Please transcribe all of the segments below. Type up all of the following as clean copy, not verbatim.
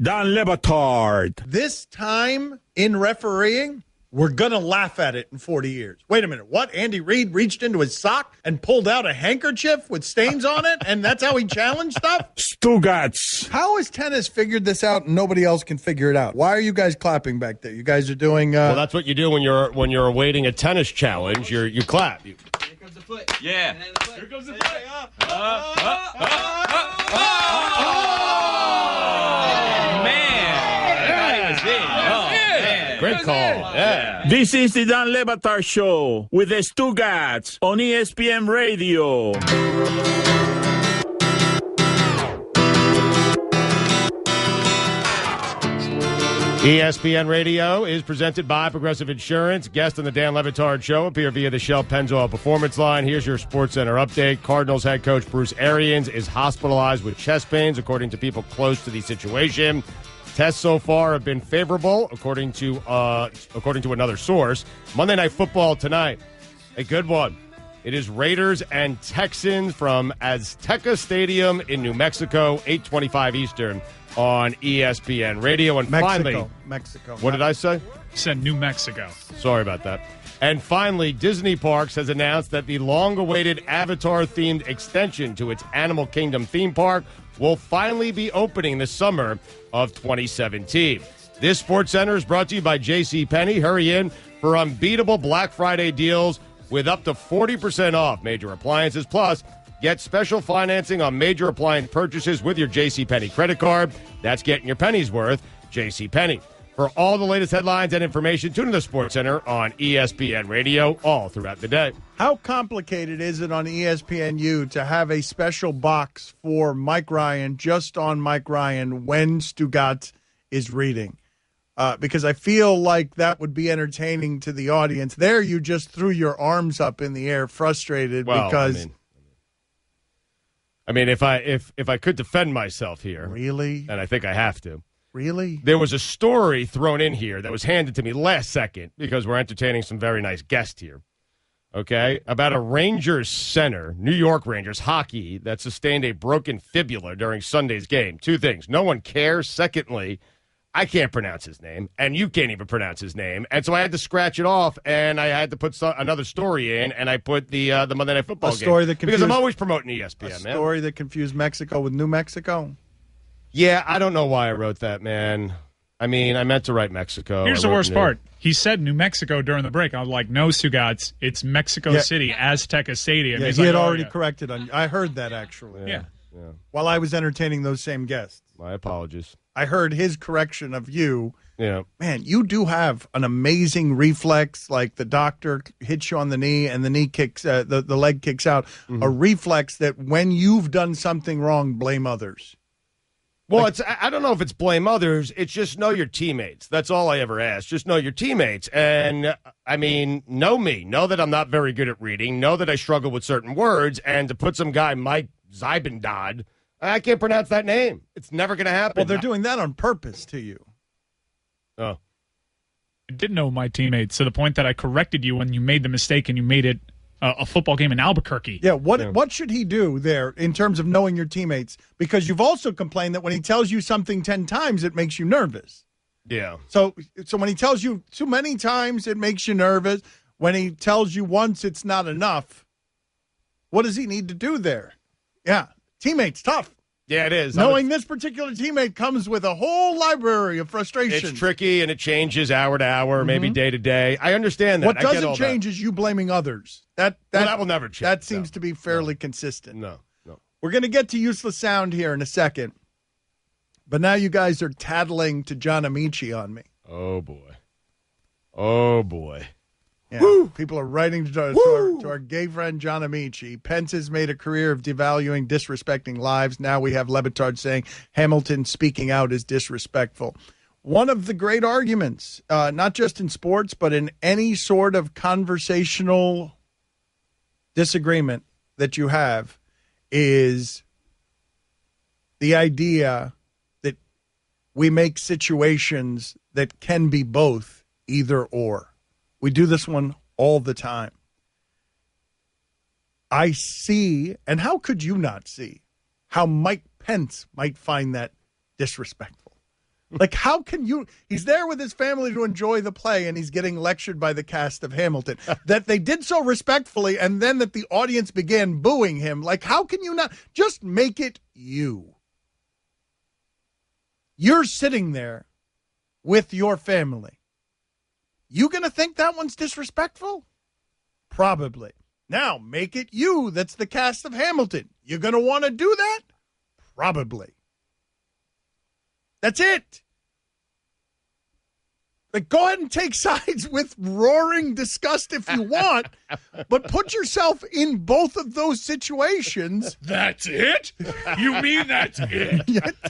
Dan Lebatard. This time in refereeing, we're going to laugh at it in 40 years. Wait a minute. What? Andy Reid reached into his sock and pulled out a handkerchief with stains on it, and that's how he challenged stuff? Stugotz. How has tennis figured this out and nobody else can figure it out? Why are you guys clapping back there? You guys are doing... Well, that's what you do when you're awaiting a tennis challenge. You clap. Here comes the foot. Yeah. Here comes the foot. Great call. Yeah. This is the Dan Lebatard Show with the Stugotz on ESPN Radio. ESPN Radio is presented by Progressive Insurance. Guest on the Dan Lebatard Show appear via the Shell Pennzoil Performance Line. Here's your SportsCenter update. Cardinals head coach Bruce Arians is hospitalized with chest pains, according to people close to the situation. Tests so far have been favorable, according to another source. Monday Night Football tonight, a good one. It is Raiders and Texans from Azteca Stadium in New Mexico, 8:25 Eastern on ESPN Radio. And finally, Mexico. What did I say? You said New Mexico. Sorry about that. And finally, Disney Parks has announced that the long-awaited Avatar-themed extension to its Animal Kingdom theme park will finally be opening this summer of 2017. This SportsCenter is brought to you by JCPenney. Hurry in for unbeatable Black Friday deals with up to 40% off major appliances. Plus, get special financing on major appliance purchases with your JCPenney credit card. That's getting your pennies worth. JCPenney. For all the latest headlines and information, tune in to the SportsCenter on ESPN Radio all throughout the day. How complicated is it on ESPNU to have a special box for Mike Ryan, just on Mike Ryan, when Stugotz is reading? Because I feel like that would be entertaining to the audience. There, you just threw your arms up in the air, frustrated because... I mean, if I could defend myself here... Really? And I think I have to. Really? There was a story thrown in here that was handed to me last second because we're entertaining some very nice guests here. Okay? About a Rangers center, New York Rangers hockey, that sustained a broken fibula during Sunday's game. Two things. No one cares. Secondly, I can't pronounce his name, and you can't even pronounce his name. And so I had to scratch it off, and I had to put another story in, and I put the Monday Night Football game. Because I'm always promoting ESPN, man. A story that confused Mexico with New Mexico? Yeah, I don't know why I wrote that, man. I mean, I meant to write Mexico. Here's the worst part. He said New Mexico during the break. I was like, no, Stugotz, it's Mexico City, Azteca Stadium. Yeah, he had already corrected on you. I heard that, actually. Yeah. While I was entertaining those same guests. My apologies. I heard his correction of you. Yeah. Man, you do have an amazing reflex, like the doctor hits you on the knee and the knee kicks, the leg kicks out. Mm-hmm. A reflex that when you've done something wrong, blame others. Well, I don't know if it's blame others. It's just know your teammates. That's all I ever ask. Just know your teammates. And, I mean, know me. Know that I'm not very good at reading. Know that I struggle with certain words. And to put some guy, Mike Zybendod, I can't pronounce that name. It's never going to happen. Well, they're doing that on purpose to you. Oh. I did know my teammates to the point that I corrected you when you made the mistake and you made it a football game in Albuquerque. Yeah, what should he do there in terms of knowing your teammates? Because you've also complained that when he tells you something 10 times, it makes you nervous. Yeah. So when he tells you too many times, it makes you nervous. When he tells you once, it's not enough. What does he need to do there? Yeah, teammates, tough. Yeah, it is. Knowing this particular teammate comes with a whole library of frustration. It's tricky, and it changes hour to hour, maybe day to day. I understand that. What doesn't change is you blaming others. That will never change. That seems to be fairly consistent. No. We're going to get to useless sound here in a second. But now you guys are tattling to John Amici on me. Oh, boy. Yeah, people are writing to our gay friend John Amici. Pence has made a career of devaluing, disrespecting lives. Now we have Lebatard saying Hamilton speaking out is disrespectful. One of the great arguments, not just in sports, but in any sort of conversational disagreement that you have, is the idea that we make situations that can be both, either or. We do this one all the time. I see, and how could you not see, how Mike Pence might find that disrespectful? Like, how can you? He's there with his family to enjoy the play, and he's getting lectured by the cast of Hamilton. That they did so respectfully, and then that the audience began booing him. Like, how can you not? Just make it you. You're sitting there with your family. You going to think that one's disrespectful? Probably. Now, make it you that's the cast of Hamilton. You're going to want to do that? Probably. That's it. Like, go ahead and take sides with roaring disgust if you want, but put yourself in both of those situations. That's it? You mean that's it?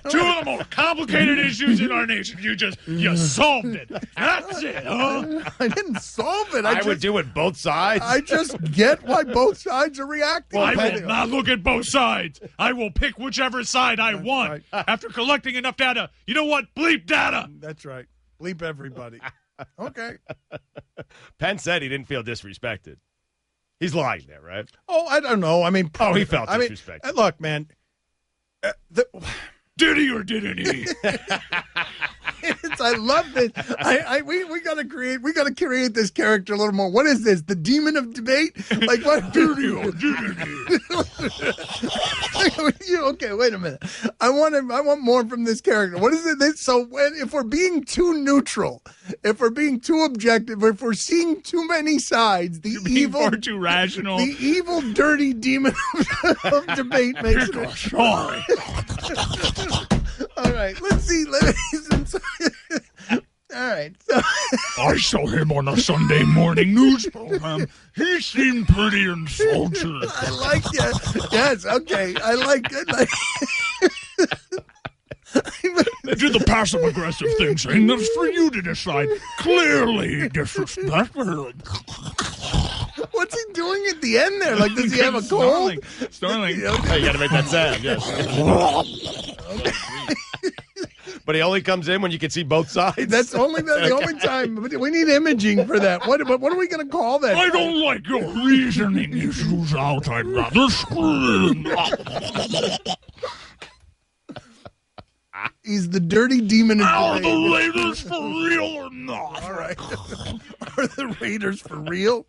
Two of the more complicated issues in our nation. You solved it. That's it, huh? I didn't solve it. I would do it both sides. I just get why both sides are reacting. I will not look at both sides. I will pick whichever side I want after collecting enough data. You know what? Bleep data. That's right. Bleep everybody. Okay. Penn said he didn't feel disrespected. He's lying there, right? Oh, I don't know. I mean, he felt disrespected. Look, man. Did he or didn't he? I love this. We gotta create this character a little more. What is this? The demon of debate? Like what? Did he or didn't he? Okay, wait a minute. I want more from this character. What is it? So if we're being too neutral, if we're being too objective, if we're seeing too many sides, the evil, far too rational, the evil, dirty demon of debate makes Pick a side. All right, let's see. All right. So. I saw him on a Sunday morning news program. He seemed pretty insulted. I like that. Yes, okay. I like it. Did the passive-aggressive thing, saying that's for you to decide. Clearly disrespectful. What's he doing at the end there? Like, does he have a cold? Snarling. Oh, you got to make that sound, yes. But he only comes in when you can see both sides? That's only the only time. We need imaging for that. What are we going to call that? I don't like your reasoning issues out. I'd rather scream. He's the dirty demon of Are the Raiders for real or not? All right. Are the Raiders for real?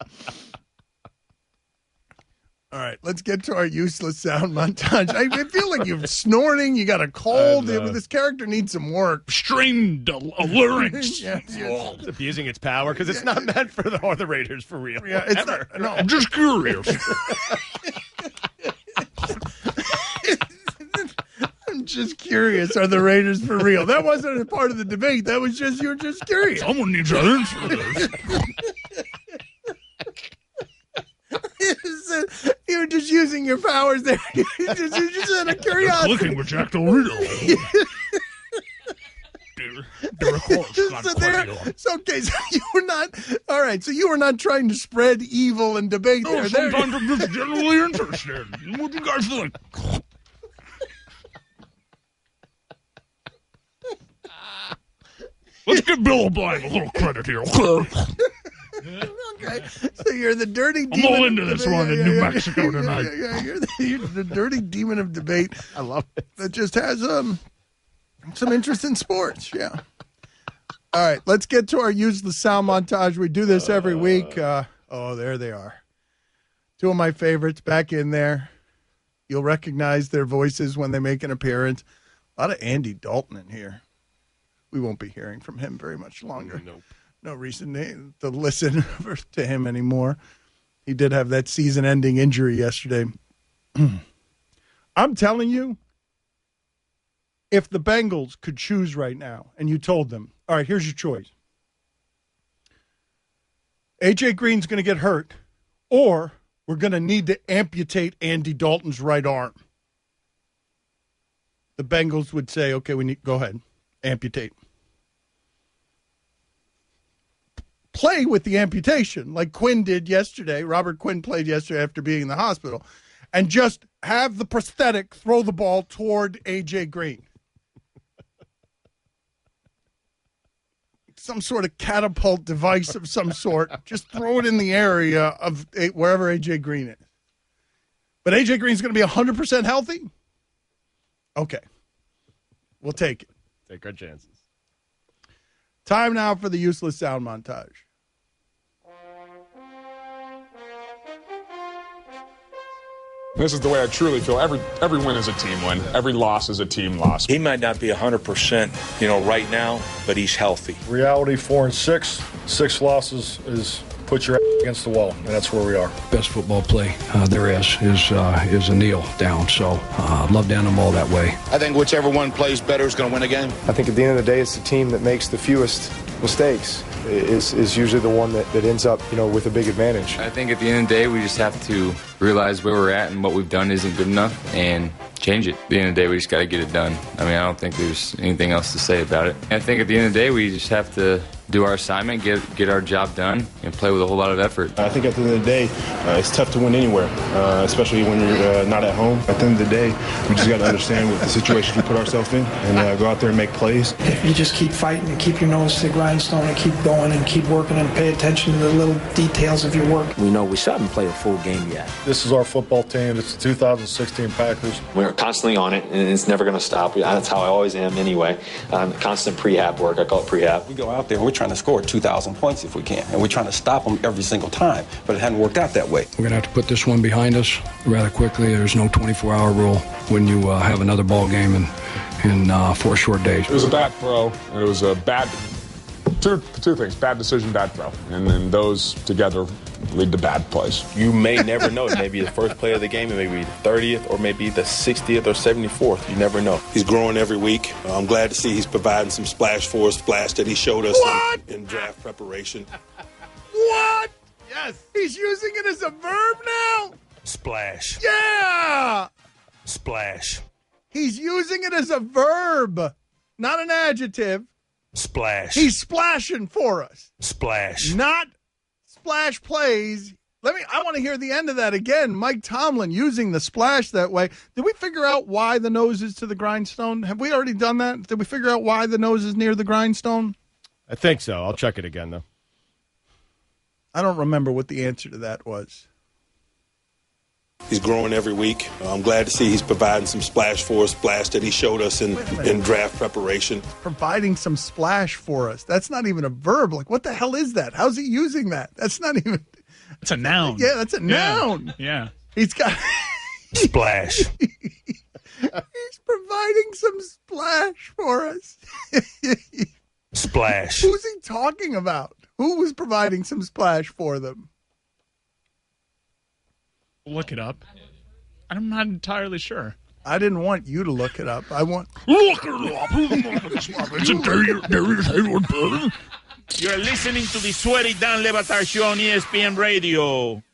All right, let's get to our useless sound montage. I feel like you're snorting. You got a cold. This character needs some work. Strained larynx. Yes. It's abusing its power because it's not meant for the Raiders for real. Yeah, it's not, no. I'm just curious. I'm just curious. Are the Raiders for real? That wasn't a part of the debate. That was just, you were just curious. Someone needs to answer this. You were just using your powers there. You just out of curiosity. Looking with Jack Del Rio. Okay, so you were not. All right, so you were not trying to spread evil and debate No, there. sometimes I'm just generally interested. What do you guys think? Let's give Bill O'Brien a little credit here. Okay, so you're the dirty demon. I'm all into this one in New Mexico tonight. You're the dirty demon of debate. I love it. That just has some interest in sports. Yeah. All right, let's get to our useless sound montage. We do this every week. There they are. Two of my favorites back in there. You'll recognize their voices when they make an appearance. A lot of Andy Dalton in here. We won't be hearing from him very much longer. Nope. No reason to listen to him anymore. He did have that season-ending injury yesterday. I'm telling you, if the Bengals could choose right now, and you told them, all right, here's your choice. A.J. Green's going to get hurt, or we're going to need to amputate Andy Dalton's right arm. The Bengals would say, okay, go ahead, amputate. Play with the amputation like Quinn did yesterday. Robert Quinn played yesterday after being in the hospital, and just have the prosthetic throw the ball toward A.J. Green. Some sort of catapult device of some sort. Just throw it in the area of wherever A.J. Green is. But A.J. Green's going to be 100% healthy? Okay. We'll take it. Take our chances. Time now for the useless sound montage. This is the way I truly feel. Every win is a team win. Every loss is a team loss. He might not be 100%, right now, but he's healthy. Reality 4-6. 6 losses is put your against the wall, and that's where we are. Best football play there is a kneel down. So love to end them all that way. I think whichever one plays better is going to win a game. I think at the end of the day, it's the team that makes the fewest mistakes is usually the one that ends up, with a big advantage. I think at the end of the day, we just have to realize where we're at and what we've done isn't good enough and change it. At the end of the day, we just got to get it done. I don't think there's anything else to say about it. I think at the end of the day, we just have to do our assignment, get our job done, and play with a whole lot of effort. I think at the end of the day, it's tough to win anywhere, especially when you're not at home. At the end of the day, we just got to understand what the situation we put ourselves in and go out there and make plays. If you just keep fighting and keep your nose to the grindstone and keep going and keep working and pay attention to the little details of your work. We know we haven't played a full game yet. This is our football team. It's the 2016 Packers. We're constantly on it, and it's never going to stop. That's how I always am anyway. Constant prehab work. I call it prehab. We go out there, we're trying to score 2,000 points if we can, and we're trying to stop them every single time, but it hadn't worked out that way. We're going to have to put this one behind us rather quickly. There's no 24-hour rule when you have another ball game in 4 short days. It was a bad throw. It was a bad two things: bad decision, bad throw, and then those together lead to bad plays. You may never know. It may be the first play of the game, it may be the 30th, or maybe the 60th or 74th. You never know. He's growing every week. I'm glad to see he's providing some splash for us, flash that he showed us in draft preparation. What? Yes. He's using it as a verb now? Splash. Yeah. Splash. He's using it as a verb, not an adjective. Splash. He's splashing for us. Splash. Not splash plays. I want to hear the end of that again. Mike Tomlin using the splash that way. Did we figure out why the nose is to the grindstone? Have we already done that? Did we figure out why the nose is near the grindstone? I think so. I'll check it again, though. I don't remember what the answer to that was. He's growing every week. I'm glad to see he's providing some splash for us, flash that he showed us in draft preparation. Providing some splash for us. That's not even a verb. Like, what the hell is that? How's he using that? That's not even... It's a noun. Yeah, that's a noun. Yeah. He's got... Splash. He's providing some splash for us. Splash. Who's he talking about? Who was providing some splash for them? Look it up. I'm not entirely sure. I didn't want you to look it up. I want... Look it up. You're listening to the Sweaty Dan Lebatard Show on ESPN Radio.